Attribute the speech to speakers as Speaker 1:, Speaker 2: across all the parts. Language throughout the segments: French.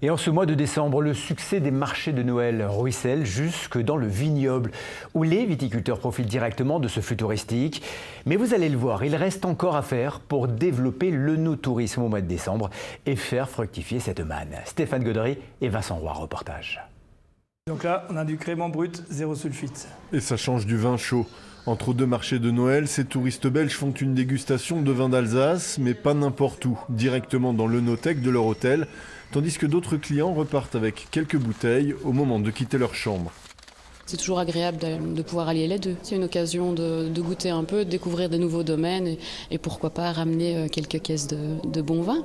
Speaker 1: Et en ce mois de décembre, le succès des marchés de Noël ruisselle jusque dans le vignoble, où les viticulteurs profitent directement de ce flux touristique. Mais vous allez le voir, il reste encore à faire pour développer l'œnotourisme au mois de décembre et faire fructifier cette manne. Stéphane Gaudry et Vincent Roy, reportage.
Speaker 2: Donc là, on a du crément brut, 0 sulfite.
Speaker 3: Et ça change du vin chaud. Entre deux marchés de Noël, ces touristes belges font une dégustation de vin d'Alsace, mais pas n'importe où, directement dans l'œnothèque de leur hôtel, tandis que d'autres clients repartent avec quelques bouteilles au moment de quitter leur chambre.
Speaker 4: C'est toujours agréable de pouvoir allier les deux. C'est une occasion de goûter un peu, de découvrir de nouveaux domaines et pourquoi pas ramener quelques caisses de bons vins.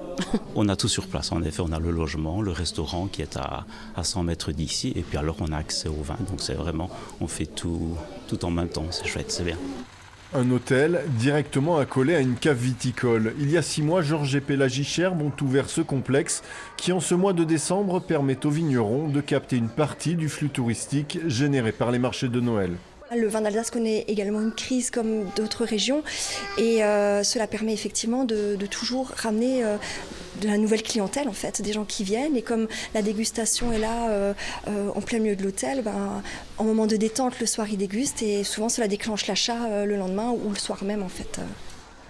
Speaker 5: On a tout sur place, en effet, on a le logement, le restaurant qui est à 100 mètres d'ici et puis alors on a accès au vin. Donc c'est vraiment, on fait tout en même temps, c'est chouette, c'est bien.
Speaker 3: Un hôtel directement accolé à une cave viticole. Il y a 6 mois, Georges et Pélagie Cherbe ont ouvert ce complexe qui, en ce mois de décembre, permet aux vignerons de capter une partie du flux touristique généré par les marchés de Noël.
Speaker 6: Le vin d'Alsace connaît également une crise comme d'autres régions et cela permet effectivement de toujours ramener de la nouvelle clientèle, en fait, des gens qui viennent. Et comme la dégustation est là en plein milieu de l'hôtel, en moment de détente, le soir ils dégustent et souvent cela déclenche l'achat le lendemain ou le soir même en fait.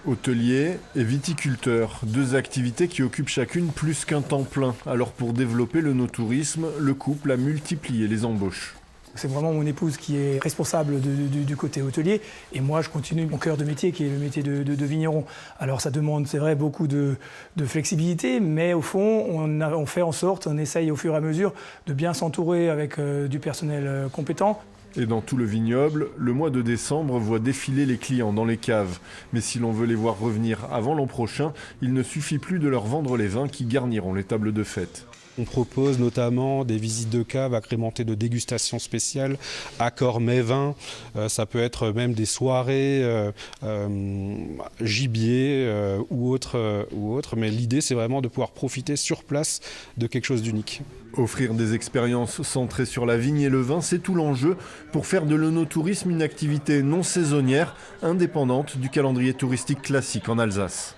Speaker 3: Hôtelier et viticulteur, deux activités qui occupent chacune plus qu'un temps plein. Alors pour développer l'œnotourisme, le couple a multiplié les embauches.
Speaker 2: C'est vraiment mon épouse qui est responsable du côté hôtelier et moi je continue mon cœur de métier qui est le métier de vigneron. Alors ça demande, c'est vrai, beaucoup de flexibilité, mais au fond on fait en sorte, on essaye au fur et à mesure de bien s'entourer avec du personnel compétent.
Speaker 3: Et dans tout le vignoble, le mois de décembre voit défiler les clients dans les caves. Mais si l'on veut les voir revenir avant l'an prochain, il ne suffit plus de leur vendre les vins qui garniront les tables de fête.
Speaker 7: On propose notamment des visites de caves agrémentées de dégustations spéciales, accords mets-vins, ça peut être même des soirées gibier ou autre, mais l'idée c'est vraiment de pouvoir profiter sur place de quelque chose d'unique.
Speaker 3: Offrir des expériences centrées sur la vigne et le vin, c'est tout l'enjeu pour faire de l'œnotourisme une activité non saisonnière, indépendante du calendrier touristique classique en Alsace.